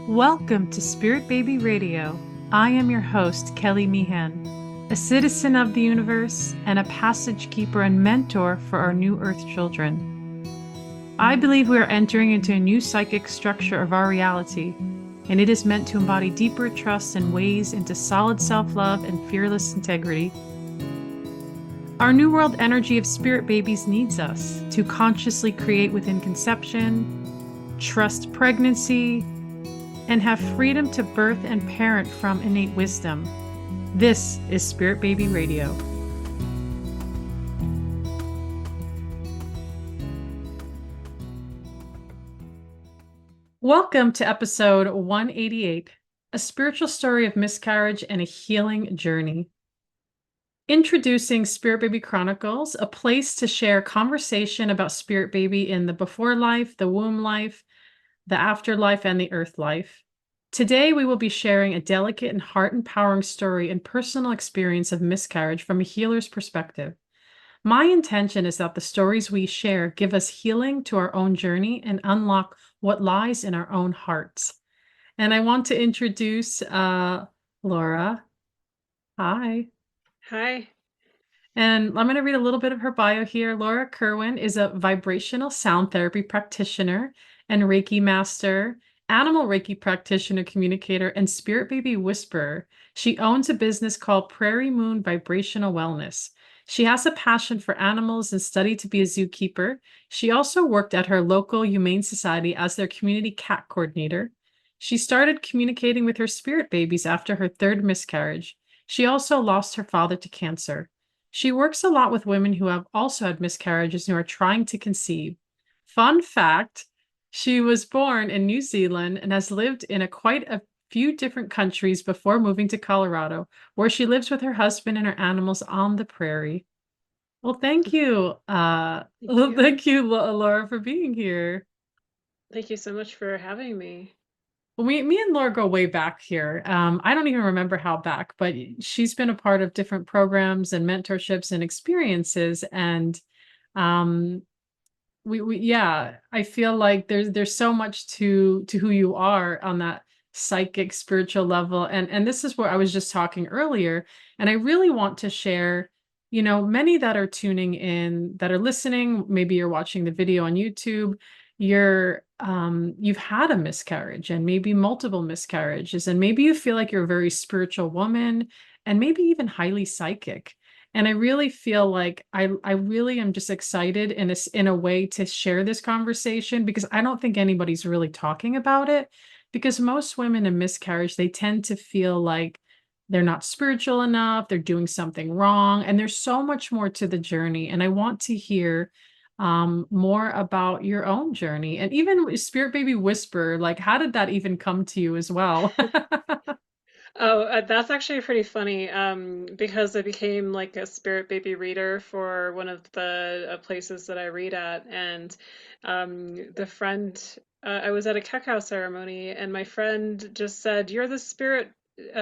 Welcome to Spirit Baby Radio. I am your host, Kelly Meehan, a citizen of the universe and a passage keeper and mentor for our new Earth children. I believe we are entering into a new psychic structure of our reality, and it is meant to embody deeper trust and ways into solid self-love and fearless integrity. Our new world energy of spirit babies needs us to consciously create within conception, trust pregnancy, and have freedom to birth and parent from innate wisdom. This is Spirit Baby Radio. Welcome to episode 188, a spiritual story of miscarriage and a healing journey. Introducing Spirit Baby Chronicles, a place to share conversation about Spirit Baby in the before life, the womb life, the afterlife, and the earth life. Today, we will be sharing a delicate and heart-empowering story and personal experience of miscarriage from a healer's perspective. My intention is that the stories we share give us healing to our own journey and unlock what lies in our own hearts. And I want to introduce Laura. Hi. Hi. And I'm going to read a little bit of her bio here. Laura Kerwin is a vibrational sound therapy practitioner and Reiki master, animal Reiki practitioner, communicator, and spirit baby whisperer. She owns a business called Prairie Vibrational Wellness. She has a passion for animals and studied to be a zookeeper. She also worked at her local Humane Society as their community cat coordinator. She started communicating with her spirit babies after her third miscarriage. She also lost her father to cancer. She works a lot with women who have also had miscarriages and who are trying to conceive. Fun fact, she was born in New Zealand and has lived in quite a few different countries before moving to Colorado, where she lives with her husband and her animals on the prairie. Well, thank you. Thank you. Thank you, Laura, for being here. Thank you so much for having me. Well, me and Laura go way back here. I don't even remember how back, but she's been a part of different programs and mentorships and experiences. And um, yeah, I feel like there's so much to who you are on that psychic spiritual level. And this is where I was just talking earlier. And I really want to share, many that are tuning in, that are listening, maybe you're watching the video on YouTube, you've had a miscarriage and maybe multiple miscarriages, and maybe you feel like you're a very spiritual woman and maybe even highly psychic. And I really feel like I really am just excited in a way to share this conversation, because I don't think anybody's really talking about it, because most women in miscarriage, they tend to feel like they're not spiritual enough, they're doing something wrong, and there's so much more to the journey. And I want to hear more about your own journey, and even Spirit Baby Whisper, like how did that even come to you as well? Oh, that's actually pretty funny, because I became like a spirit baby reader for one of the places that I read at, and the friend, I was at a cacao ceremony, and my friend just said, "You're the spirit,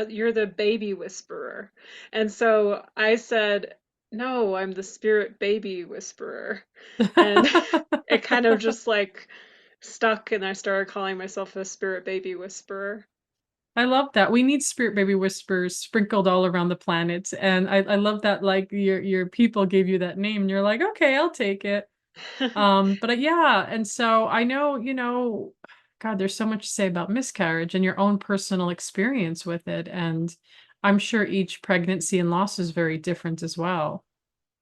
you're the baby whisperer," and so I said, "No, I'm the spirit baby whisperer," and it kind of just like stuck, and I started calling myself a spirit baby whisperer. I love that. We need Spirit Baby Whispers sprinkled all around the planet. And I love that, like, your people gave you that name and you're like, okay, I'll take it. But yeah, and so I know, God, there's so much to say about miscarriage and your own personal experience with it. And I'm sure each pregnancy and loss is very different as well.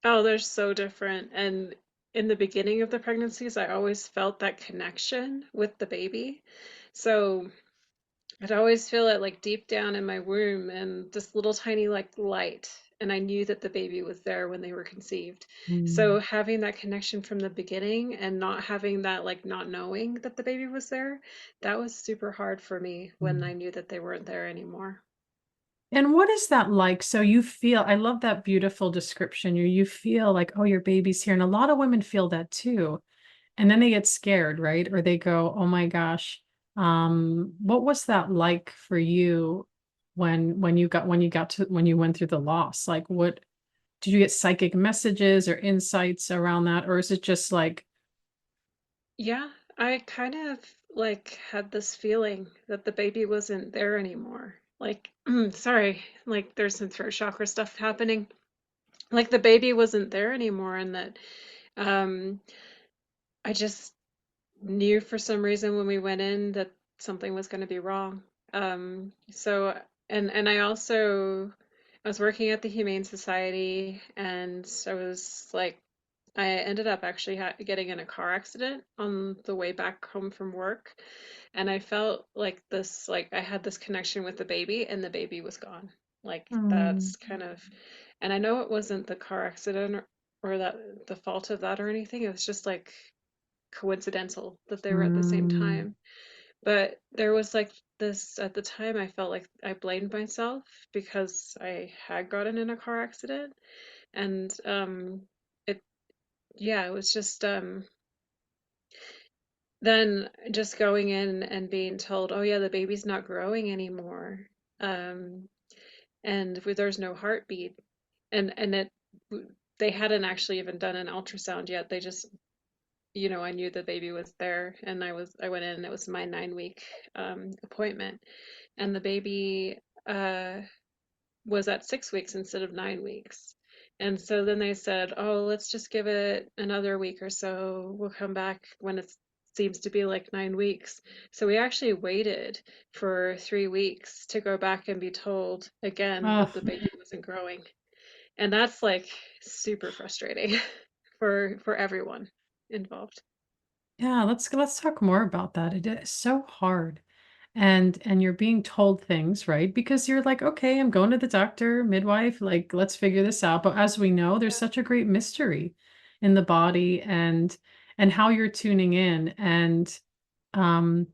Oh, they're so different. And in the beginning of the pregnancies, I always felt that connection with the baby. So I'd always feel it like deep down in my womb and this little tiny like light. And I knew that the baby was there when they were conceived. So Mm. having that connection from the beginning and not having that like not knowing that the baby was there, that was super hard for me when I Mm. knew that they weren't there anymore. And what is that like? So you feel, I love that beautiful description. You feel like, oh, your baby's here. And a lot of women feel that too. And then they get scared, right? Or they go, oh my gosh, what was that like for you when you went through the loss? Like, what did you get, psychic messages or insights around that? Or is it just like, Yeah. I kind of like had this feeling that the baby wasn't there anymore. Like, sorry, like there's some throat chakra stuff happening. Like the baby wasn't there anymore, and that um, I just knew for some reason when we went in that something was going to be wrong. So, and I also I was working at the Humane Society, and I was like, I ended up actually getting in a car accident on the way back home from work, and I felt like this, like I had this connection with the baby, and the baby was gone. Like Mm, that's kind of, and I know it wasn't the car accident or that the fault of that or anything. It was just like coincidental that they were at the same mm, time. But there was like this at the time, I felt like I blamed myself because I had gotten in a car accident. And it, yeah, it was just then just going in and being told, oh, yeah, the baby's not growing anymore. Um, and there's no heartbeat. And they hadn't actually even done an ultrasound yet. They just, I knew the baby was there, and I went in, and it was my 9 week appointment, and the baby uh, was at 6 weeks instead of 9 weeks. And so then they said, oh, let's just give it another week or so. We'll come back when it seems to be like 9 weeks. So we actually waited for 3 weeks to go back and be told again that oh, the baby wasn't growing. And that's like super frustrating for everyone involved. yeah, let's talk more about that. It is so hard. And you're being told things, right? Because you're like, okay, I'm going to the doctor, midwife, like let's figure this out. But as we know, there's such a great mystery in the body and how you're tuning in. And um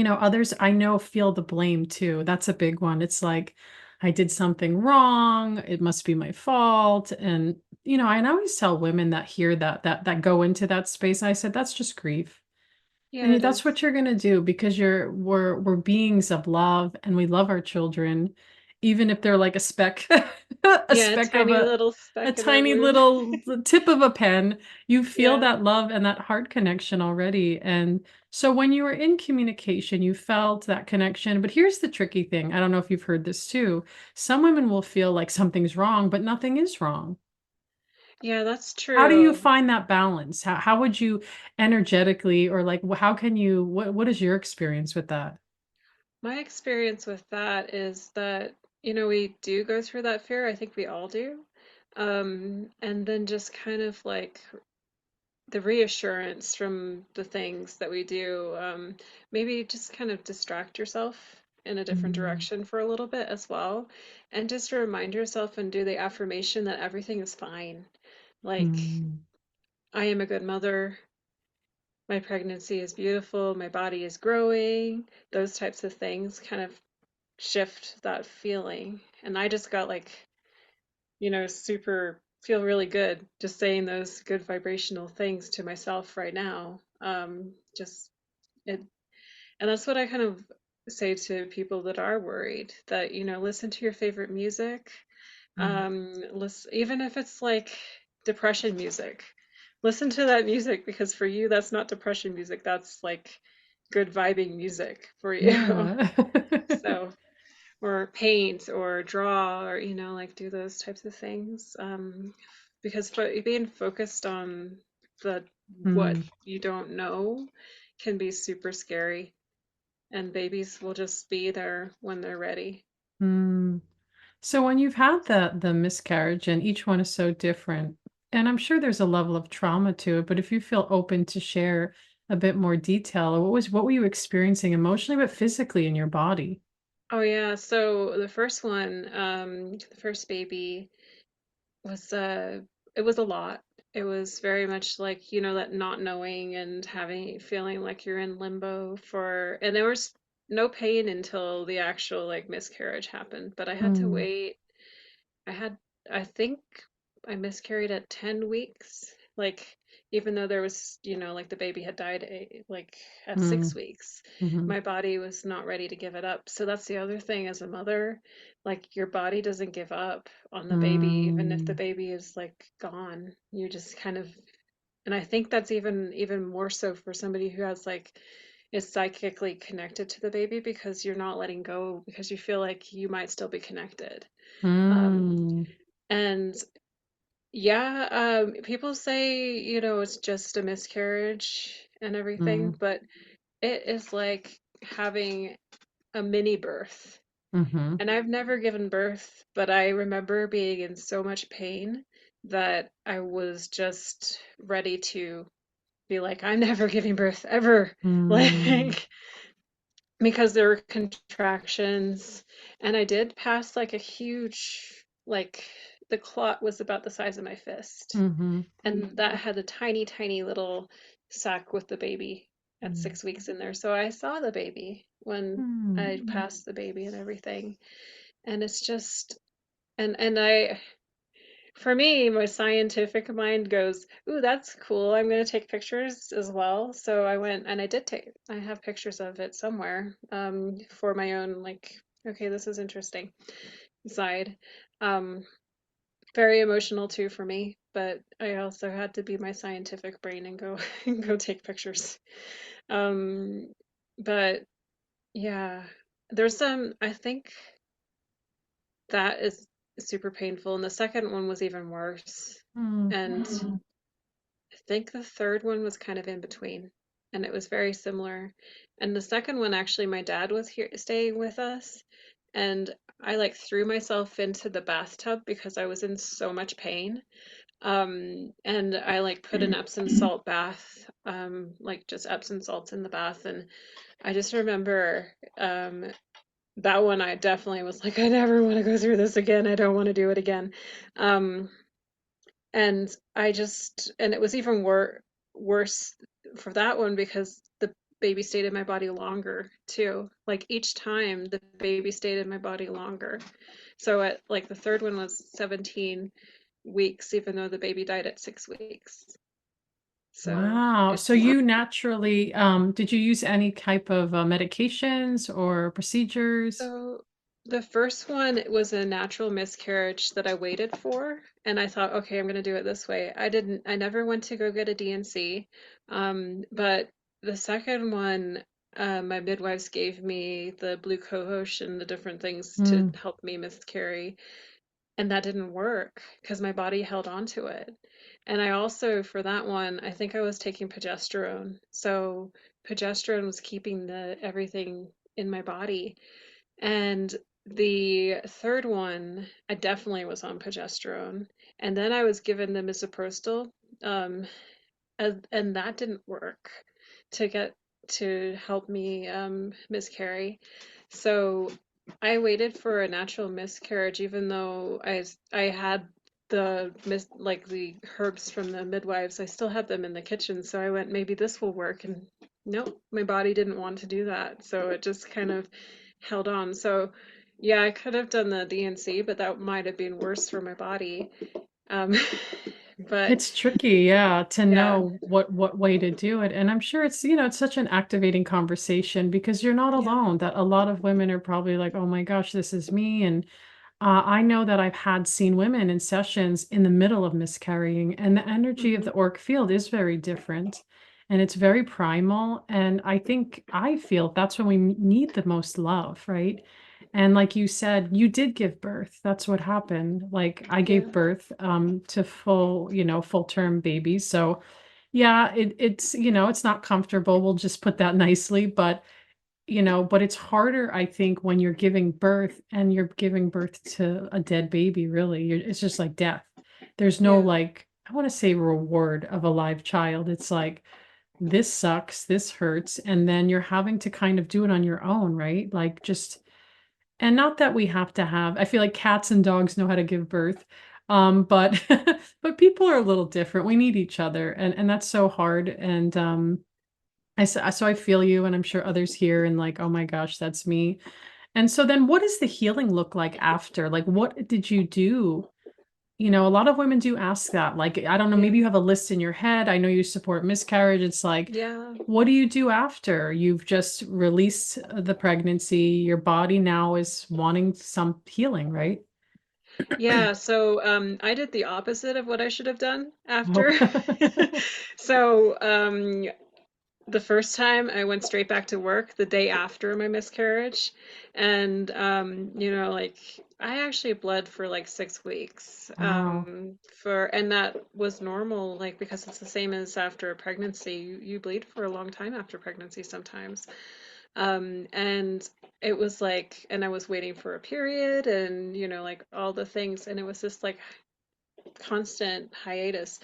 others I know feel the blame too. That's a big one. It's like I did something wrong. It must be my fault. And I always tell women that hear that go into that space. I said that's just grief. Yeah, And it that's is. what you're gonna do because we're beings of love and we love our children, even if they're like a speck, a Yeah, a speck of tiny little a speck in our tiny wound. little tip of a pen. You feel Yeah. that love and that heart connection already. And so when you were in communication, you felt that connection. But here's the tricky thing. I don't know if you've heard this too. Some women will feel like something's wrong, but nothing is wrong. Yeah, that's How do you true. find that balance? How would you energetically or like how can you what is your experience with that? My experience with that is that, we do go through that fear. I think we all do. And then just kind of like the reassurance from the things that we do, maybe just kind of distract yourself in a different Mm, direction for a little bit as well. And just remind yourself and do the affirmation that everything is fine. Like, mm, I am a good mother. My pregnancy is beautiful. My body is growing. Those types of things kind of shift that feeling. And I just got like, super feel really good just saying those good vibrational things to myself right now. Just it, and that's what I kind of say to people that are worried that, listen to your favorite music. mm. Listen, even if it's like depression music, listen to that music because for you, that's not depression music. That's like good vibing music for you. Yeah. So, or paint or draw or like do those types of things, because being focused on the what Mm, you don't know can be super scary, and babies will just be there when they're ready. mm. So when you've had the miscarriage and each one is so different, and I'm sure there's a level of trauma to it, but if you feel open to share a bit more detail, what were you experiencing emotionally but physically in your body? Oh yeah, so the first one, the first baby was it was a lot. It was very much like, that not knowing and having feeling like you're in limbo for, and there was no pain until the actual like miscarriage happened, but I had to Mm, wait. I had, I think I miscarried at 10 weeks. Like, even though there was, like the baby had died like at mm, 6 weeks, mhm, my body was not ready to give it up. So that's the other thing as a mother, like your body doesn't give up on the baby, even if the mm, baby is like gone. You just kind of And I think that's even more so for somebody who has like is psychically connected to the baby because you're not letting go because you feel like you might still be connected. Um, Mm, and yeah, people say, it's just a miscarriage and everything, mm, but it is like having a mini birth. mm-hmm, And I've never given birth, but I remember being in so much pain that I was just ready to be like, I'm never giving birth ever. mm, Like, because there were contractions. And I did pass like a huge, like, the clot was about the size of my fist. mm-hmm, And that had a tiny, tiny little sack with the baby at mm, 6 weeks in there. So I saw the baby when mm, I passed the baby and everything. And it's just, and I, for me, my scientific mind goes, "Ooh, that's cool. I'm going to take pictures as well." So I went and I did take, I have pictures of it somewhere, for my own, like, okay, this is interesting side. Um, Very emotional too for me, but I also had to be my scientific brain and go go take pictures. Um, but yeah, there's some, I think that is super painful, and the second one was even worse. mm. And I think the third one was kind of in between, and it was very similar. And the second one, actually, my dad was here staying with us, and I like threw myself into the bathtub because I was in so much pain. And I like put an Epsom salt bath, like just Epsom salts in the bath, and I just remember that one I definitely was like, I never want to go through this again. I don't want to do it again. Um, and and it was even worse for that one because the baby stayed in my body longer too. Like each time the baby stayed in my body longer. So at like the third one was 17 weeks, even though the baby died at 6 weeks. So Wow. So it's, you naturally, did you use any type of medications or procedures? so the first one was a natural miscarriage that I waited for, and I thought, okay, I'm going to do it this way. I never went to go get a DNC, but the second one, my midwives gave me the blue cohosh and the different things to Mm, help me miscarry, and that didn't work because my body held on to it. And I also, for that one, I think I was taking progesterone. So progesterone was keeping the everything in my body. And the third one, I definitely was on progesterone. And then I was given the misoprostol, um, and that didn't work to get to help me miscarry. So I waited for a natural miscarriage, even though I had like the herbs from the midwives. I still had them in the kitchen, so I went, maybe this will work. And nope, my body didn't want to do that, so it just kind of held on. So yeah, I could have done the DNC, but that might have been worse for my body. Um, but it's tricky, yeah, to yeah, know what way to do it. And I'm sure it's, it's such an activating conversation because you're not yeah. alone. That a lot of women are probably like, "Oh my gosh, this is me." And I know that I've had seen women in sessions in the middle of miscarrying, and the energy of Hmm. the auric field is very different, and it's very primal. And I feel that's when we need the most love, right? And like you said, you did give birth. That's what happened. Like I Yeah. gave birth to full term babies. So yeah, it's not comfortable. We'll just put that nicely, but it's harder, I think, when you're giving birth and you're giving birth to a dead baby, really. It's just like death. There's no, Yeah. like, I want to say reward of a live child. It's like, this sucks, this hurts, and then you're having to kind of do it on your own, right? Like, just, and not that we have to have, I feel like cats and dogs know how to give birth. But but people are a little different. We need each other, and that's so hard. And so I feel you, and I'm sure others here, and like, oh my gosh, that's me. And so then what does the healing look like after? Like, what did you do? A lot of women do ask that. Like, I don't know, Yeah. maybe you have a list in your head. I know you support miscarriage. It's like, Yeah. what do you do after you've just released the pregnancy? Your body now is wanting some healing, right? Yeah, so I did the opposite of what I should have done after. Oh. So the first time I went straight back to work the day after my miscarriage, and like I actually bled for like 6 weeks. Wow. And that was normal, like because it's the same as after a pregnancy. You bleed for a long time after pregnancy sometimes. And it was like, and I was waiting for a period and, like all the things. And it was just like constant hiatus.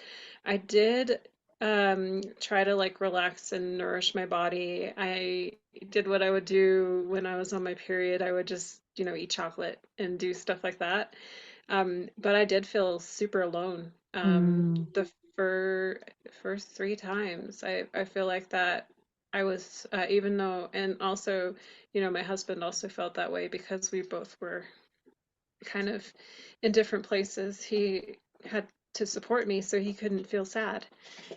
I did try to like relax and nourish my body. I did what I would do when I was on my period. I would just, eat chocolate and do stuff like that. But I did feel super alone. Mm, The fir first 3 times, I feel like that I was, even though, and also, my husband also felt that way because we both were kind of in different places. He had to support me so he couldn't feel sad.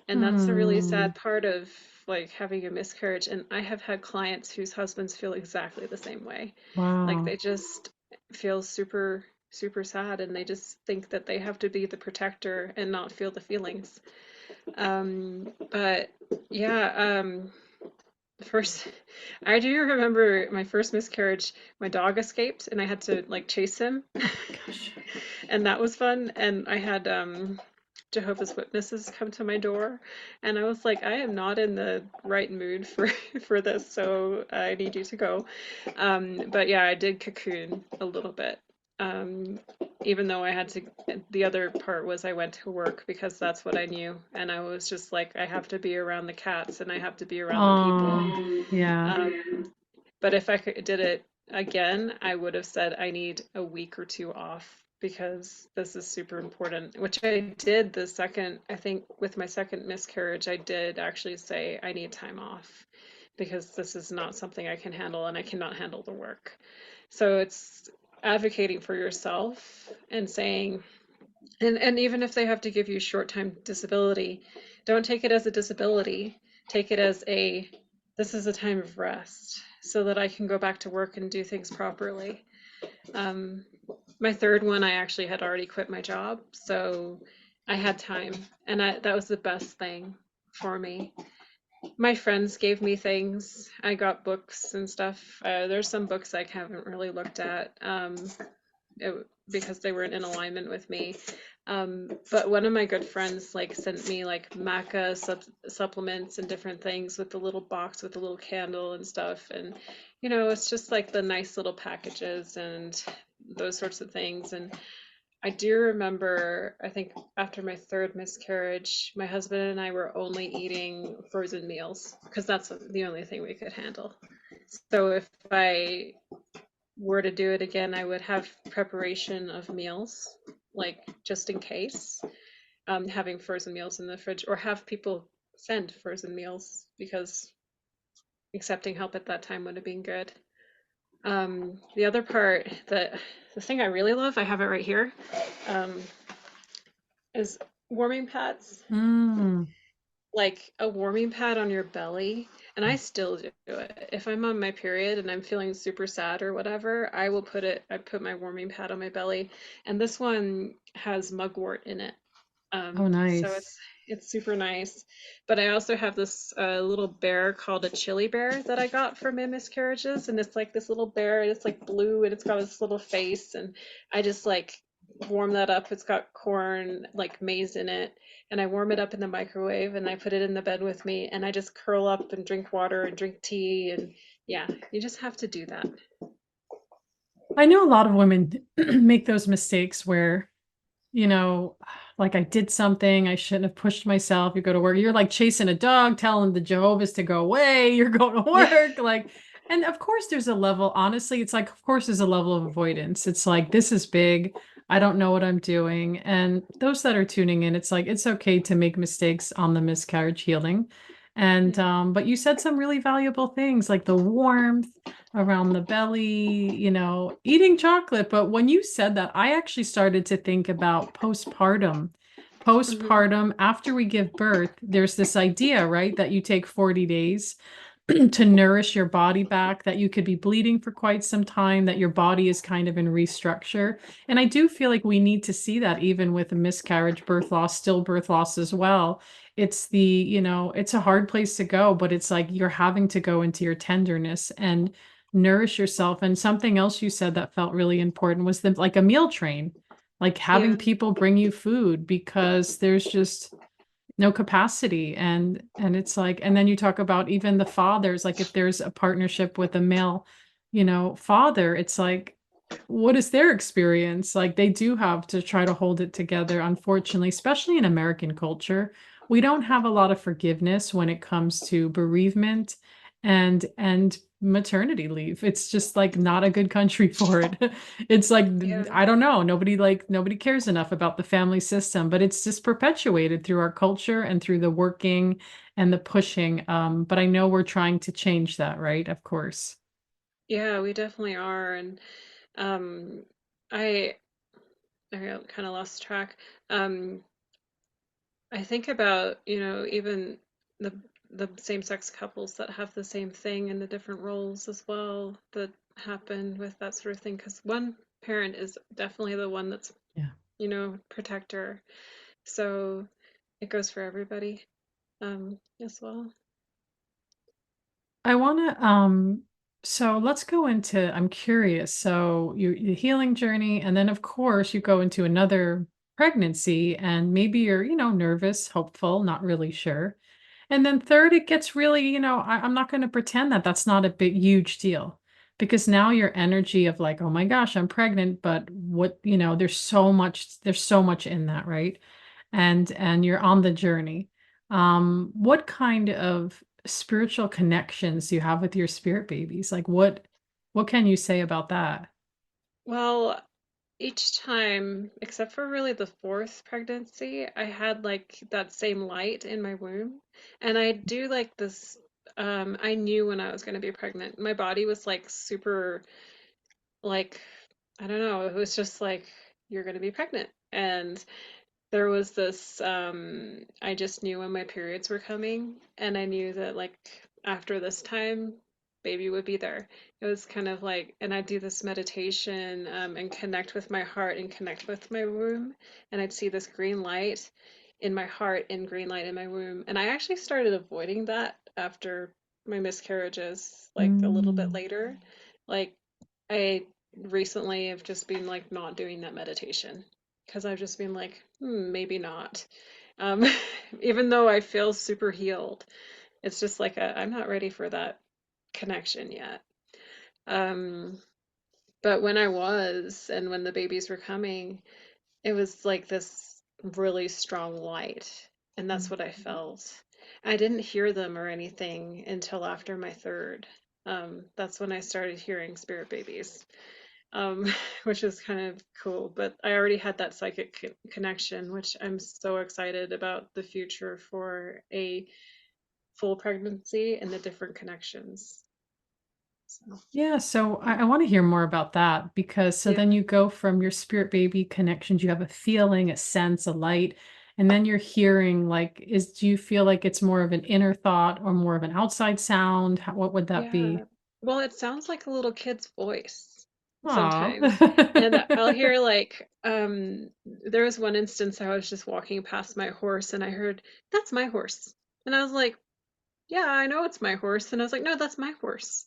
And that's a really mm, sad part of like having a miscarriage. And I have had clients whose husbands feel exactly the same way. Like wow. they just feel super, super sad and they just think that they have to be the protector and not feel the feelings. But yeah, first, I do remember my first miscarriage, my dog escaped and I had to like chase him. Oh my gosh. And that was fun. And I had Jehovah's Witnesses come to my door, and I was like, I am not in the right mood for for this, so I need you to go. But yeah, I did cocoon a little bit. Um, Even though I had to, the other part was I went to work because that's what I knew, and I was just like, I have to be around the cats and I have to be around the people. Oh, yeah. But if did it again, I would have said I need a week or two off because this is super important, which I did the second, I think with my second miscarriage, I did actually say I need time off because this is not something I can handle and I cannot handle the work. So it's advocating for yourself and saying, and even if they have to give you short-time disability, don't take it as a disability. Take it as this is a time of rest so that I can go back to work and do things properly. Um, my third one, I actually had already quit my job, so I had time, and that was the best thing for me. My friends gave me things. I got books and stuff. There's some books I haven't really looked at. Because they weren't in alignment with me. But one of my good friends like sent me like maca supplements and different things with the little box with the little candle and stuff. And it's just like the nice little packages and those sorts of things. And I do remember, I think after my third miscarriage, my husband and I were only eating frozen meals because that's the only thing we could handle. So if I were to do it again, I would have preparation of meals, like just in case, having frozen meals in the fridge, or have people send frozen meals because accepting help at that time would have been good. The other part that the thing I really love, I have it right here, um, is warming pads. Mm. Like a warming pad on your belly, and I still do it. If I'm on my period and I'm feeling super sad or whatever, I put my warming pad on my belly, and this one has mugwort in it. Oh, So nice. it's super nice. But I also have this little bear called a chili bear that I got from my miscarriages, and it's like this little bear, and it's like blue, and it's got this little face, and I just like warm that up. It's got corn, like maize in it, and I warm it up in the microwave, and I put it in the bed with me, and I just curl up and drink water and drink tea, and yeah, you just have to do that. I know a lot of women make those mistakes where, you know, like I did something, I shouldn't have pushed myself. You go to work, you're like chasing a dog, telling the Jehovah's to go away, you're going to Yeah. work. Like, and of course, there's a level, honestly, it's like, of course, there's a level of avoidance. It's like, this is big. I don't know what I'm doing. And those that are tuning in, it's like, it's okay to make mistakes on the miscarriage healing. And, Mhm. but you said some really valuable things like the warmth around the belly, eating chocolate. But when you said that, I actually started to think about postpartum. Mhm. Postpartum, after we give birth, there's this idea, right, that you take 40 days to nourish your body back, that you could be bleeding for quite some time, that your body is kind of in restructure. And I do feel like we need to see that even with a miscarriage, birth loss, stillbirth loss as well. It's it's a hard place to go, but it's like you're having to go into your tenderness and nourish yourself. And something else you said that felt really important was like a meal train, like having Yeah, people bring you food because there's just no capacity. And it's like, and then you talk about even the fathers, like if there's a partnership with a male, father, it's like, what is their experience? Like they do have to try to hold it together, unfortunately, especially in American culture. We don't have a lot of forgiveness when it comes to bereavement and maternity leave. It's just like not a good country for it. It's like yeah. I don't know, nobody cares enough about the family system, but it's just perpetuated through our culture and through the working and the pushing. But I know we're trying to change that, right? Of course. Yeah, we definitely are. And um, I I kind of lost track. Um, I think about, even the the same-sex couples that have the same thing and the different roles as well that happen with that sort of thing. Because one parent is definitely the one that's, Yeah. protector. So it goes for everybody, as well. I want to so let's go into, I'm curious. So your healing journey, and then of course you go into another pregnancy, and maybe you're, nervous, hopeful, not really sure. And then third, it gets really, I'm not going to pretend that that's not a big, huge deal, because now your energy of like, oh my gosh, I'm pregnant, but what, there's so much in that, right? And you're on the journey. What kind of spiritual connections do you have with your spirit babies? Like what can you say about that? Well, each time, except for really the fourth pregnancy, I had like that same light in my womb. And I do like this, I knew when I was going to be pregnant. My body was like super, like, I don't know, it was just like, you're going to be pregnant. And there was this, I just knew when my periods were coming, and I knew that like after this time, baby would be there. It was kind of like, and I'd do this meditation, and connect with my heart and connect with my womb, and I'd see this green light in my heart and green light in my womb. And I actually started avoiding that after my miscarriages, like a little bit Mm. later. Like I recently have just been like not doing that meditation because I've just been like, maybe not. Um, even though I feel super healed, it's just like I'm not ready for that connection yet. Um, but when I was, and when the babies were coming, it was like this really strong light, and that's what I felt. I didn't hear them or anything until after my third. That's when I started hearing spirit babies, um, which is kind of cool. But I already had that psychic connection, which I'm so excited about the future for a full pregnancy and the different connections. So, Yeah, so I want to hear more about that, because so yeah. then you go from your spirit baby connections, you have a feeling, a sense, a light, and then you're hearing, like, do you feel like it's more of an inner thought or more of an outside sound? What would that be? Yeah. Well, it sounds like a little kid's voice Oh. sometimes. And I'll hear like, there was one instance I was just walking past my horse and I heard, "That's my horse." And I was like, "Yeah, I know it's my horse." And I was like, "No, that's my horse."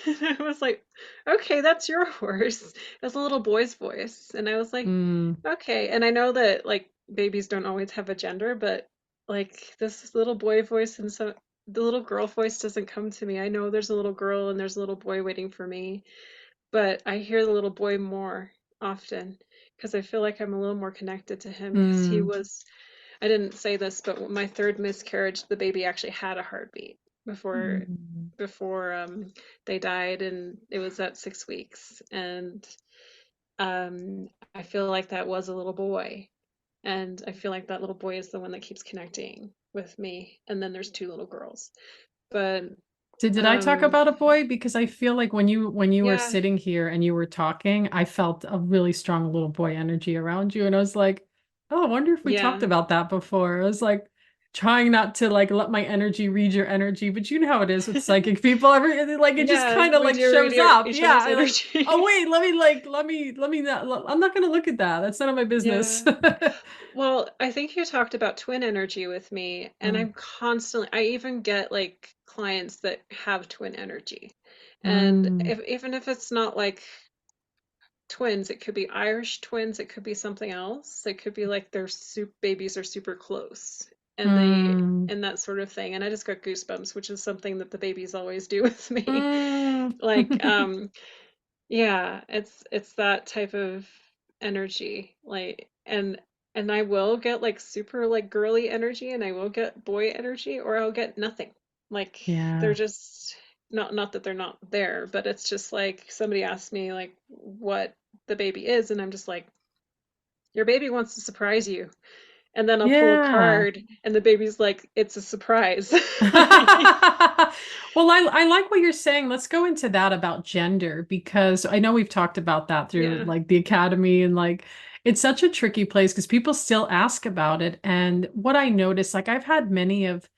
And I was like, "Okay, that's your horse." It was a little boy's voice. And I was like, Mm, "Okay." And I know that like babies don't always have a gender, but like this little boy voice and so the little girl voice doesn't come to me. I know there's a little girl and there's a little boy waiting for me, but I hear the little boy more often because I feel like I'm a little more connected to him because he mm, was, I didn't say this, but my third miscarriage, the baby actually had a heartbeat before mm. they died, and it was at 6 weeks. And I feel like that was a little boy, and I feel like that little boy is the one that keeps connecting with me. And then there's two little girls, but Did I talk um, about a boy? Because I feel like when you were yeah, sitting here and you were talking, I felt a really strong little boy energy around you, and I was like, oh, I wonder if we talked yeah. about that before. I was like trying not to like let my energy read your energy, but you know how it is with psychic people. Every like it just Yeah, kind of we like do read shows up. each Yeah, other's I like, oh energy. wait, let me not, I'm not gonna look at that. That's none of my business. Yeah. Well, I think you talked about twin energy with me, and Mm, I'm constantly, I even get like clients that have twin energy. And mm, even if it's not like twins, it could be Irish twins, it could be something else. It could be like their soup babies are super close and mm, and that sort of thing. And I just got goosebumps, which is something that the babies always do with me. mm. Like, yeah, it's that type of energy. Like and I will get like super like girly energy and I will get boy energy or I'll get nothing. Like they're Yeah. just not that they're not there, but it's just like somebody asked me like what the baby is and I'm just like your baby wants to surprise you. And then I'll pull a Yeah. card and the baby's like it's a surprise. Well, I like what you're saying. Let's go into that about gender because I know we've talked about that through Yeah. like the academy and like it's such a tricky place because people still ask about it. And what I noticed, like I've had many of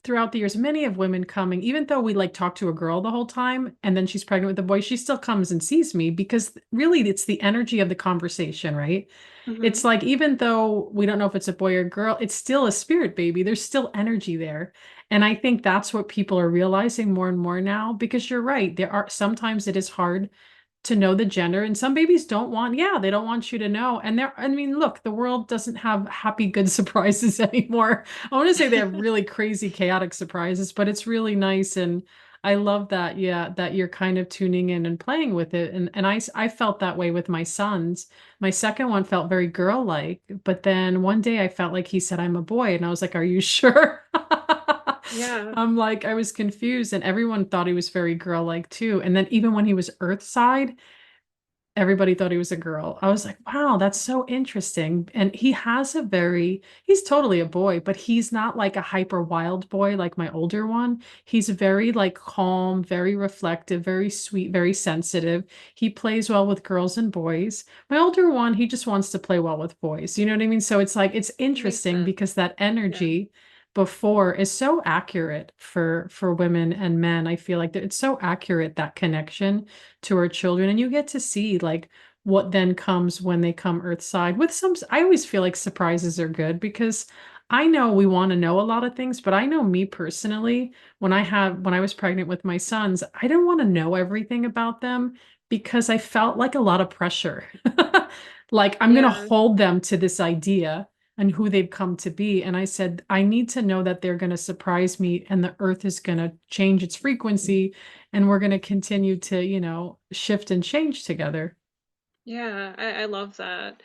throughout the years, many of women coming, even though we like talk to a girl the whole time and then she's pregnant with a boy, she still comes and sees me because really it's the energy of the conversation, right? It's Hmm. like even though we don't know if it's a boy or girl, it's still a spirit baby. There's still energy there. And I think that's what people are realizing more and more now because you're right. There are sometimes it is hard to know the gender and some babies don't want, yeah, they don't want you to know. And there, I mean, look, the world doesn't have happy, good surprises anymore. I want to say they have really crazy, chaotic surprises, but it's really nice. And I love that, yeah, that you're kind of tuning in and playing with it. And I felt that way with my sons. My second one felt very girl-like, but then one day I felt like he said, I'm a boy. And I was like, are you sure? Yeah. I'm like, I was confused, and everyone thought he was very girl-like too. And then even when he was Earthside, everybody thought he was a girl. I was like, wow, that's so interesting. And he's totally a boy, but he's not like a hyper wild boy like my older one. He's very like calm, very reflective, very sweet, very sensitive. He plays well with girls and boys. My older one, he just wants to play well with boys. You know what I mean? So it's like, it's Makes interesting sense. because that Yeah. energy before is so accurate for women and men. I feel like that it's so accurate, that connection to our children, and you get to see like what then comes when they come earthside with some, I always feel like surprises are good because I know we want to know a lot of things, but I know me personally, when I was pregnant with my sons, I didn't want to know everything about them because I felt like a lot of pressure. Like I'm going to Yeah. hold them to this idea and who they've come to be. And I said, I need to know that they're going to surprise me and the earth is going to change its frequency and we're going to continue to, shift and change together. Yeah, I love that.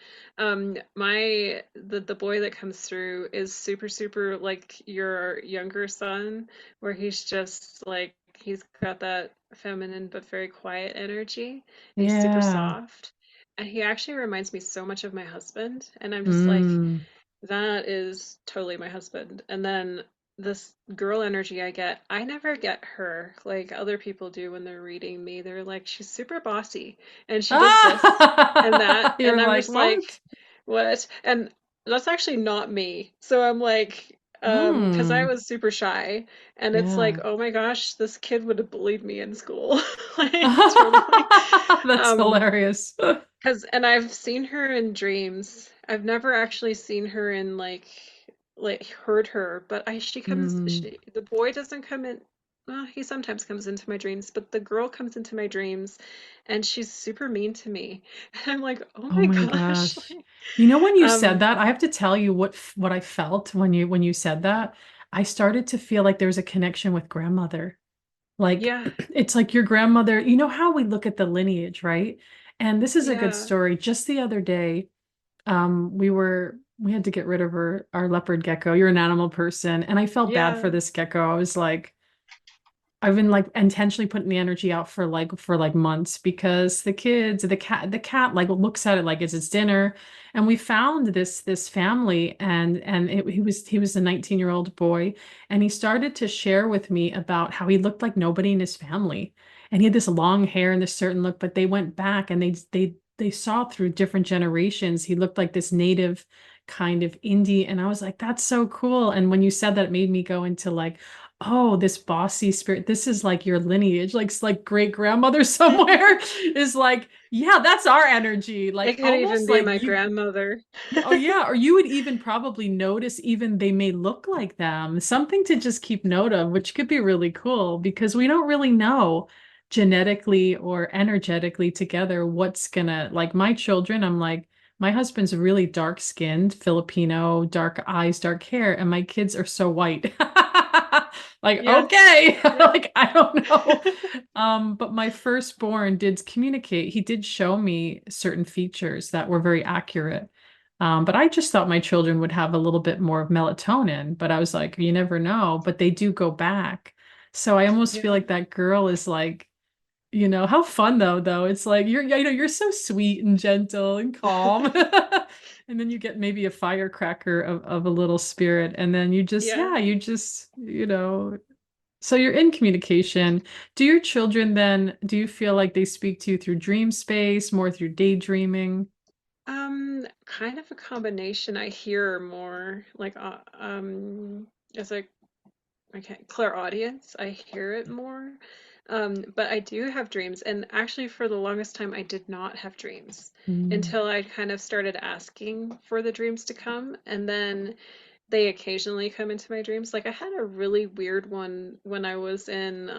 The boy that comes through is super super like your younger son, where he's just like he's got that feminine but very quiet energy, and he's super Yeah. soft, and he actually reminds me so much of my husband, and I'm just like, Mm. that is totally my husband. And then this girl energy I get, I never get her like other people do when they're reading me. They're like, she's super bossy and she does this and that. Ah! And You're I'm like, just like, what? what? And that's actually not me. So I'm like, because I Mm. was super shy and it's like, Yeah. oh my gosh, this kid would have bullied me in school. Like totally. That's Um, hilarious. and I've seen her in dreams. I've never actually seen her in like heard her, but Mm. the boy doesn't come in. Well, he sometimes comes into my dreams, but the girl comes into my dreams and she's super mean to me. And I'm like, "Oh Oh my my gosh." gosh. Like, You know, when you said um that, I have to tell you what I felt when you said that. I started to feel like there was a connection with grandmother. Like yeah. it's like your grandmother, you know how we look at the lineage, right? And this is a good Yeah. story. Just the other day, we had to get rid of our leopard gecko. You're an animal person, and I felt bad for Yeah. this gecko. I was like, I've been like intentionally putting the energy out for like months because the cat like looks at it like it's its dinner. And we found this family and he was a 19-year-old boy and he started to share with me about how he looked like nobody in his family. And he had this long hair and this certain look, but they went back and they saw through different generations. He looked like this native kind of indie. And I was like, that's so cool. And when you said that, it made me go into like, oh, this bossy spirit, this is like your lineage, like it's like great grandmother somewhere is like, yeah, that's our energy. It Like could even almost be like my you, grandmother. oh yeah, or you would even probably notice even they may look like them. Something to just keep note of, which could be really cool because we don't really know genetically or energetically together what's gonna like my children, I'm like, my husband's really dark skinned, Filipino, dark eyes, dark hair, and my kids are so white. Like, Yes. okay, Yeah. like I don't know. But my firstborn did communicate. He did show me certain features that were very accurate. But I just thought my children would have a little bit more of melatonin, but I was like, you never know. But they do go back. So I almost feel Yeah. like that girl is like, how fun though. It's like you're so sweet and gentle and calm. And then you get maybe a firecracker of a little spirit. And then you just, Yeah. yeah, so you're in communication. Do your children then, do you feel like they speak to you through dream space, more through daydreaming? Kind of a combination. I hear more like as a okay, clairaudience. I hear it more. But I do have dreams, and actually for the longest time I did not have dreams Mm. until I kind of started asking for the dreams to come, and then they occasionally come into my dreams. Like I had a really weird one when I was in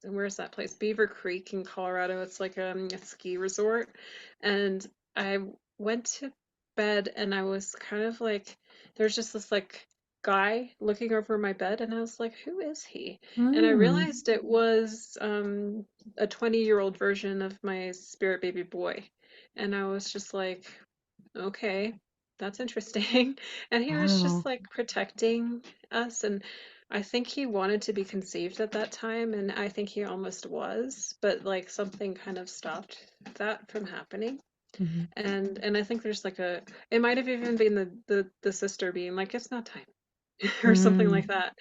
where's that place? Beaver Creek in Colorado. It's like a ski resort. And I went to bed and I was kind of like, there's just this like guy looking over my bed and I was like, who is he? And I Mm. realized it was a 20-year-old version of my spirit baby boy. And I was just like, okay, that's interesting. And he was just Wow. like protecting us. And I think he wanted to be conceived at that time. And I think he almost was, but like something kind of stopped that from happening. Mhm. And I think there's like it might have even been the sister being like, it's not time. Or something like Mm. that.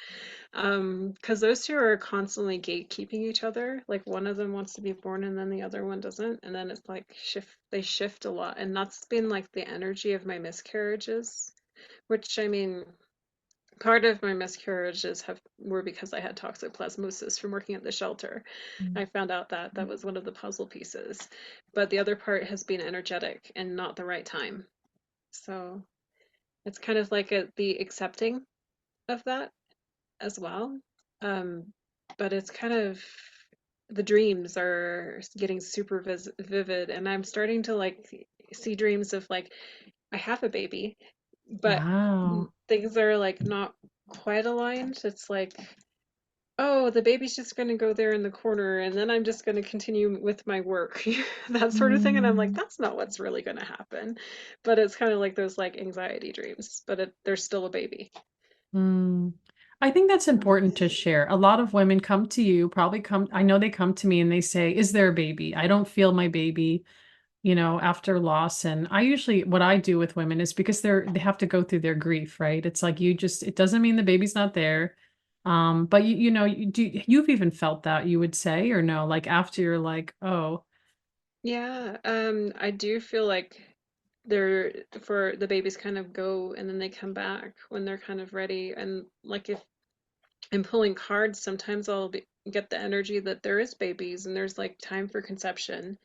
Because those two are constantly gatekeeping each other. Like one of them wants to be born and then the other one doesn't. And then it's like they shift a lot. And that's been like the energy of my miscarriages, which I mean, part of my miscarriages were because I had toxic plasmosis from working at the shelter. Mm. I found out that that was one of the puzzle pieces. But the other part has been energetic and not the right time. So it's kind of like the accepting of that as well. Um, but it's kind of the dreams are getting super vivid, and I'm starting to like see dreams of like I have a baby, but Wow. things are like not quite aligned. It's like, oh, the baby's just going to go there in the corner, and then I'm just going to continue with my work, that sort of thing. And I'm like, Mm. that's not what's really going to happen. But it's kind of like those like anxiety dreams, but there's still a baby. Mm. I think that's important to share. A lot of women come to you, probably I know they come to me and they say, is there a baby? I don't feel my baby, after loss. And I usually, what I do with women is because they have to go through their grief, right? It's like it doesn't mean the baby's not there. But you've even felt that, you would say, or no, like after you're like, oh, Yeah, I do feel like they're for the babies kind of go and then they come back when they're kind of ready. And like if I'm pulling cards, sometimes get the energy that there is babies and there's like time for conception.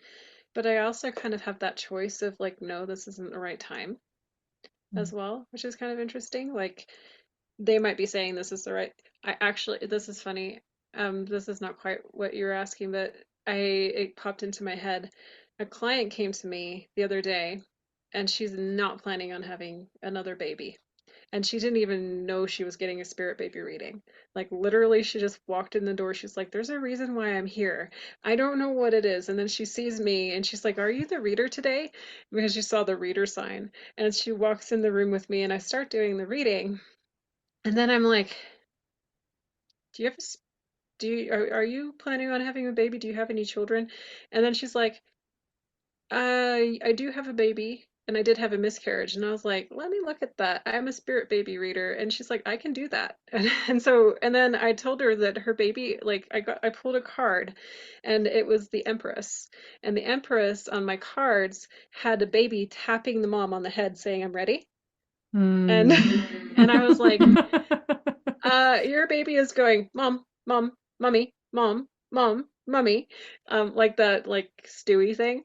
But I also kind of have that choice of like, no, this isn't the right time mm, as well, which is kind of interesting. Like they might be saying this is the right. I actually, this is funny. This is not quite what you're asking, but it popped into my head. A client came to me the other day, and she's not planning on having another baby. And she didn't even know she was getting a spirit baby reading. Like literally, she just walked in the door. She's like, "There's a reason why I'm here. I don't know what it is." And then she sees me, and she's like, "Are you the reader today?" Because she saw the reader sign. And she walks in the room with me, and I start doing the reading. And then I'm like, "Do you have a do you are you planning on having a baby? Do you have any children?" And then she's like, I do have a baby." and I did have a miscarriage. And I was like, let me look at that. I'm a spirit baby reader. And she's like, I can do that. And then I told her that her baby, like I pulled a card and it was the Empress. And the Empress on my cards had a baby tapping the mom on the head saying, I'm ready. And Mm. and I was like, your baby is going, mom, mom, mummy, mom, mom, mummy, like that, like Stewie thing,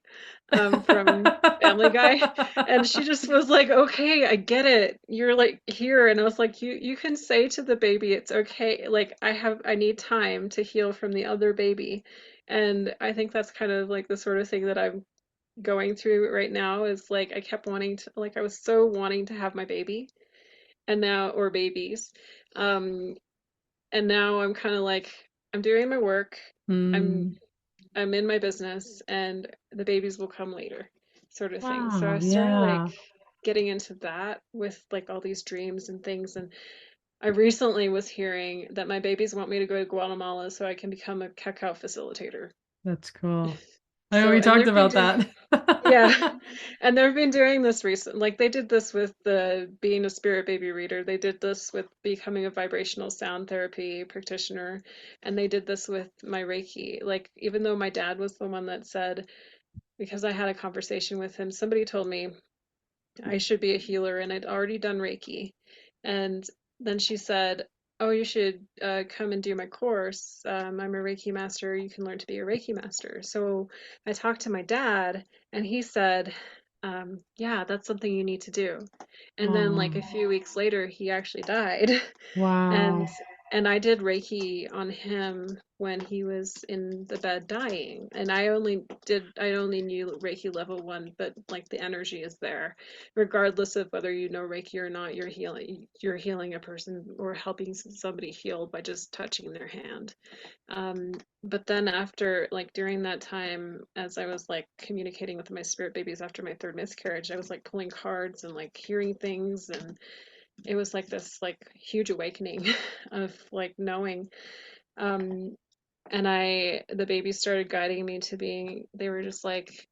from Family Guy. And she just was like, okay, I get it. You're like here. And I was like, you can say to the baby, it's okay. Like I need time to heal from the other baby. And I think that's kind of like the sort of thing that I'm going through right now is like I kept wanting to, like I was so wanting to have my baby and now, or babies. Um, and now I'm kind of like I'm doing my work. I'm Mm. I'm in my business and the babies will come later, sort of thing. So Wow, I started like yeah, getting into that with like all these dreams and things. And I recently was hearing that my babies want me to go to Guatemala so I can become a cacao facilitator. that's cool. I know So, we and talked they've been about doing, that. yeah, and they've been doing this recent, like they did this with the being a spirit baby reader. They did this with becoming a vibrational sound therapy practitioner, and they did this with my Reiki. Like even though my dad was the one that said, because I had a conversation with him, somebody told me I should be a healer, and I'd already done Reiki. And then she said, oh, you should come and do my course. I'm a Reiki master. You can learn to be a Reiki master. So I talked to my dad, and he said, yeah, that's something you need to do. And then, like a Oh, few weeks later, he actually died. And wow. and I did Reiki on him when he was in the bed dying. And I only knew Reiki level 1, but like the energy is there. Regardless of whether you know Reiki or not, you're healing a person or helping somebody heal by just touching their hand. But then after, like during that time, as I was like communicating with my spirit babies after my third miscarriage, I was like pulling cards and like hearing things, and it was like this like huge awakening of like knowing. Um, and the babies started guiding me to being, they were just like,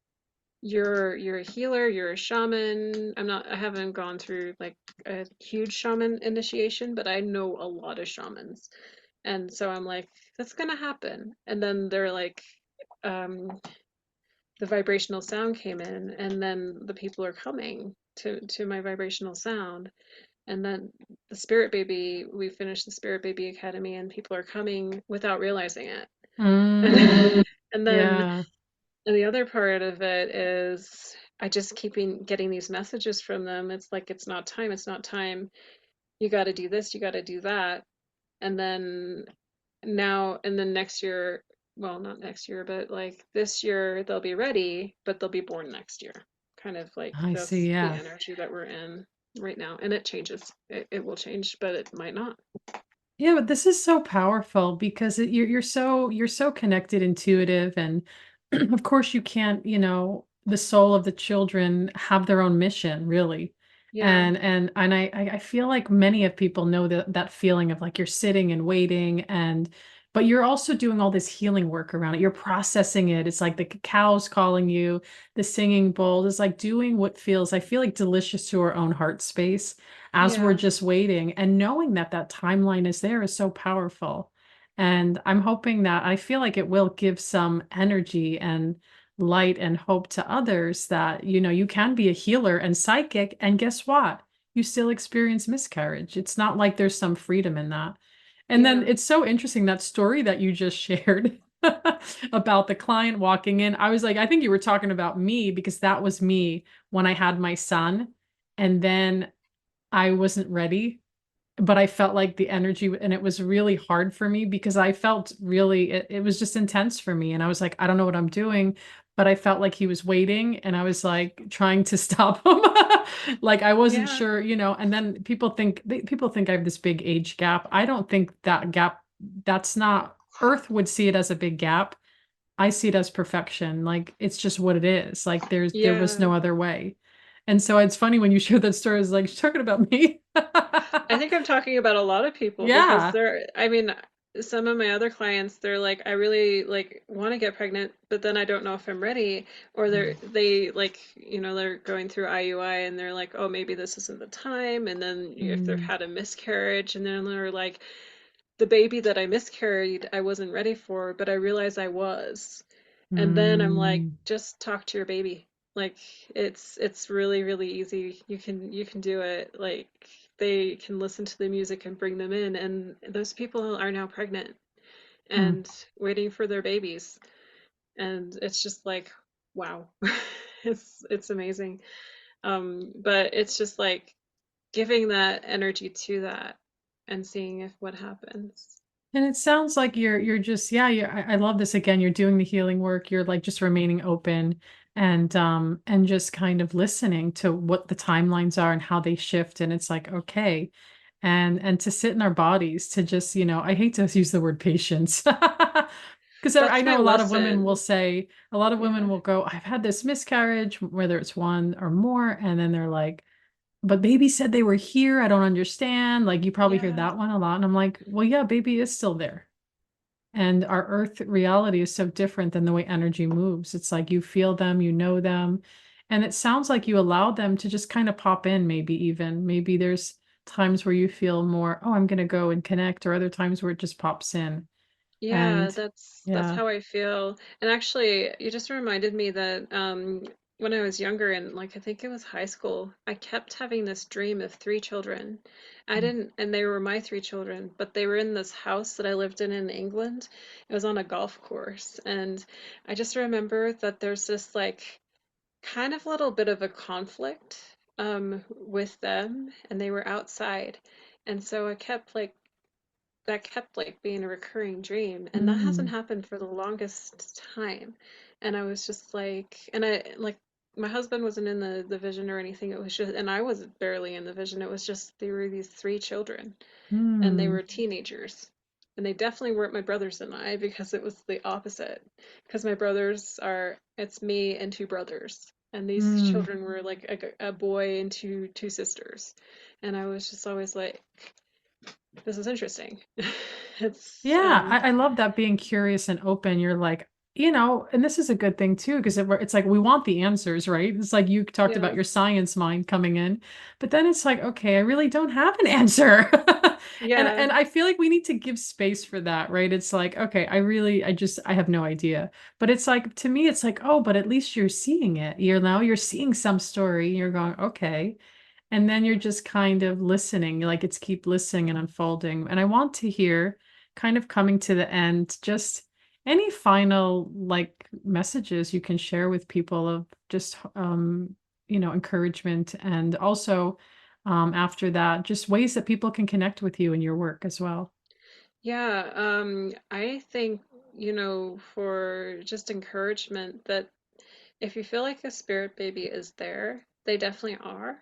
you're a healer, you're a shaman. I haven't gone through like a huge shaman initiation, but I know a lot of shamans. And so I'm like, that's gonna happen. And then they're like, um, the vibrational sound came in, and then the people are coming to my vibrational sound. And then we finished the Spirit Baby Academy, and people are coming without realizing it. Mm, And, and then yeah. and the other part of it is I just getting these messages from them. It's like, it's not time, it's not time. You got to do this, you got to do that. And then and then next year, well, not next year, but like this year, they'll be ready, but they'll be born next year. Kind of like I see, that's the yeah. energy that we're in right now. And it changes. It will change, but it might not. Yeah, but this is so powerful because you're so connected, intuitive, and of course you can't, the soul of the children have their own mission, really. Yeah. And I feel like many of people know that feeling of like you're sitting and waiting, but you're also doing all this healing work around it. You're processing it. It's like the cacao's calling you, the singing bowl is like doing what feels, I feel like, delicious to our own heart space as we're Yeah. just waiting, and knowing that that timeline is there is so powerful. And I'm hoping that, I feel like it will give some energy and light and hope to others that, you can be a healer and psychic, and guess what? You still experience miscarriage. It's not like there's some freedom in that. And then Yeah. it's so interesting, that story that you just shared about the client walking in. I was like, I think you were talking about me, because that was me when I had my son. And then I wasn't ready, but I felt like the energy, and it was really hard for me because I felt really, it was just intense for me. And I was like, I don't know what I'm doing, but I felt like he was waiting, and I was like trying to stop him. Like I wasn't Yeah. sure, and then people think I have this big age gap. I don't think that gap, that's not, Earth would see it as a big gap. I see it as perfection. Like it's just what it is. Like there was Yeah. no other way. And so it's funny when you share that story, it's like, she's talking about me. I think I'm talking about a lot of people because Yeah. there, I mean, some of my other clients, they're like, I really like want to get pregnant, but then I don't know if I'm ready. Or they like, they're going through IUI and they're like, oh, maybe this isn't the time. And then if they've Mm, had a miscarriage, and then they're like, the baby that I miscarried, I wasn't ready for, but I realized I was. And then I'm like, mm, just talk to your baby. Like it's really, really easy. You can do it. Like they can listen to the music and bring them in, and those people are now pregnant mm. and waiting for their babies. And it's just like, wow. It's amazing. But it's just like giving that energy to that and seeing if what happens. And it sounds like you're just, yeah, I love this. Again, you're doing the healing work. You're like just remaining open and just kind of listening to what the timelines are and how they shift. And it's like, okay. And to sit in our bodies, to just, I hate to use the word patience. Because I That's my know a lot of women will lesson. say, a lot of women Yeah. will go, I've had this miscarriage, whether it's one or more, and then they're like, but baby said they were here. I don't understand. Like you probably hear Yeah. that one a lot. And I'm like, well, yeah, baby is still there. And our earth reality is so different than the way energy moves. It's like you feel them, you know them. And it sounds like you allow them to just kind of pop in, maybe even. Maybe there's times where you feel more, oh, I'm going to go and connect, or other times where it just pops in. Yeah, And that's yeah. how I feel. And actually, you just reminded me that when I was younger, and like I think it was high school, I kept having this dream of three children. I didn't, and they were my three children, but they were in this house that I lived in England. It was on a golf course, and I just remember that there's this like kind of little bit of a conflict with them, and they were outside. And so I kept like that kept like being a recurring dream, and that hasn't Mm, happened for the longest time. And I was just like, and I like my husband wasn't in the vision or anything. It was just, and I was barely in the vision. It was just they were these three children, and they mm, were teenagers. And they definitely weren't my brothers and I, because it was the opposite. Because my brothers are, it's me and two brothers. And these mm. children were like a boy and two sisters. And I was just always like, this is interesting. It's Yeah, I love that being curious and open. You're like, and this is a good thing too, because it's like we want the answers, right? It's like you talked about yeah, your science mind coming in, but then it's like, okay, I really don't have an answer. And yeah, and I feel like we need to give space for that, right? It's like, okay, I have no idea. But it's like to me, it's like, oh, but at least you're seeing it. You're seeing some story. You're going, okay. And then you're just kind of listening, like it's keep listening and unfolding. And I want to hear, kind of coming to the end, just any final like messages you can share with people of just encouragement and also after that, just ways that people can connect with you and your work as well. yeah. I think, for just encouragement, that if you feel like a spirit baby is there, they definitely are.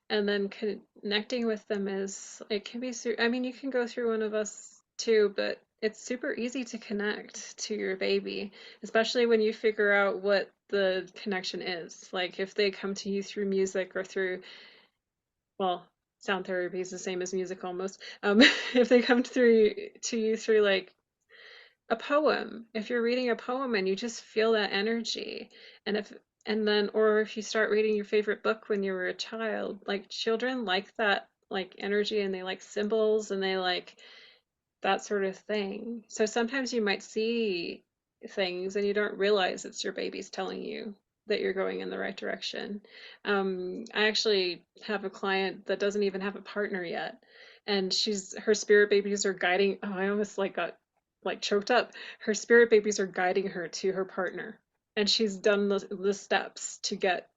And then connecting with them is, it can be, I mean, you can go through one of us too, but it's super easy to connect to your baby, especially when you figure out what the connection is. Like if they come to you through music or through, well, sound therapy is the same as music almost. If they come through to you through like a poem, if you're reading a poem and you just feel that energy, and if and then or if you start reading your favorite book when you were a child, like children like that like energy, and they like symbols, and they like that sort of thing. So sometimes you might see things and you don't realize it's your baby's telling you that you're going in the right direction. I actually have a client that doesn't even have a partner yet, and her spirit babies are guiding. Oh, I almost like got like choked up. Her spirit babies are guiding her to her partner, and she's done the steps to get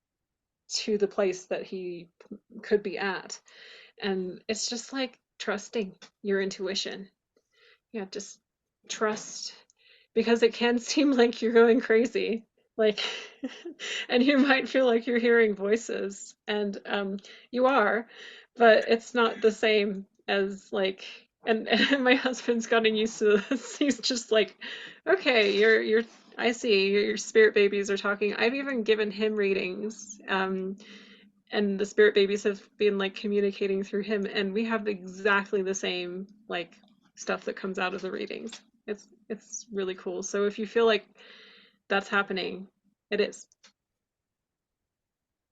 to the place that he could be at. And it's just like trusting your intuition. Yeah, just trust, because it can seem like you're going crazy. Like, and you might feel like you're hearing voices, and you are, but it's not the same as like. And my husband's gotten used to this. He's just like, okay, I see your spirit babies are talking. I've even given him readings, and the spirit babies have been like communicating through him, and we have exactly the same like stuff that comes out of the readings. It's really cool. So if you feel like that's happening, it is.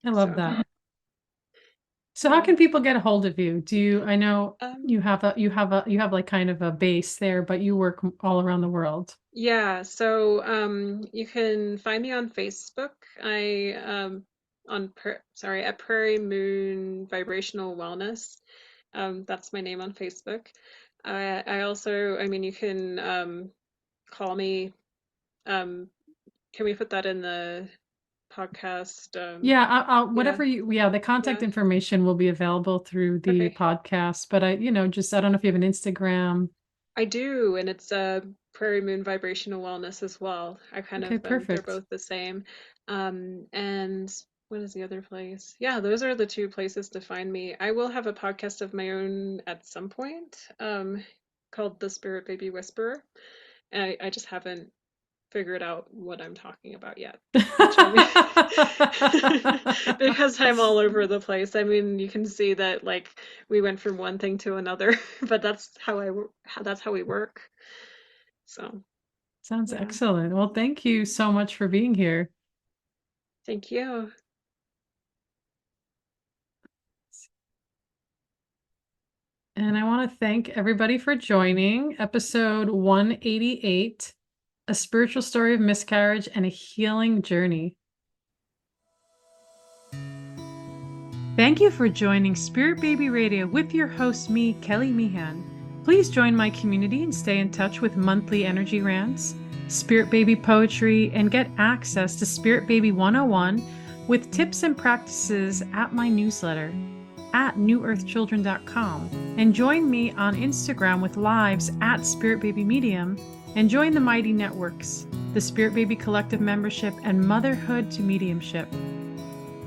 I love So that. So how yeah. can people get a hold of you? I know Um, you have like kind of a base there, but you work all around the world. yeah, so you can find me on Facebook. I at Prairie Moon Vibrational Wellness. That's my name on Facebook. I also, I mean, you can call me. Um, can we put that in the podcast? Yeah, Yeah, the contact yeah. information will be available through the Okay. podcast, but I don't know if you have an Instagram. I do, and it's Prairie Moon Vibrational Wellness as well. I kind Okay, of they're perfect. both the same. And what is the other place? Yeah, those are the two places to find me. I will have a podcast of my own at some point, called The Spirit Baby Whisperer. And I just haven't figured out what I'm talking about yet, which I mean, because I'm all over the place. I mean, you can see that like we went from one thing to another, but that's how we work. So, Sounds yeah. excellent. Well, thank you so much for being here. Thank you. And I want to thank everybody for joining episode 188, A Spiritual Story of Miscarriage and a Healing Journey. Thank you for joining Spirit Baby Radio with your host, me, Kelly Meehan. Please join my community and stay in touch with monthly energy rants, Spirit Baby poetry, and get access to Spirit Baby 101 with tips and practices at my newsletter at newearthchildren.com. And join me on Instagram with lives at Spirit Baby Medium, and join the Mighty Networks, the Spirit Baby Collective membership, and Motherhood to Mediumship.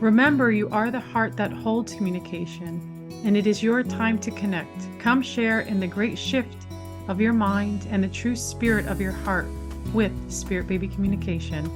Remember, you are the heart that holds communication, and it is your time to connect. Come share in the great shift of your mind and the true spirit of your heart with Spirit Baby Communication.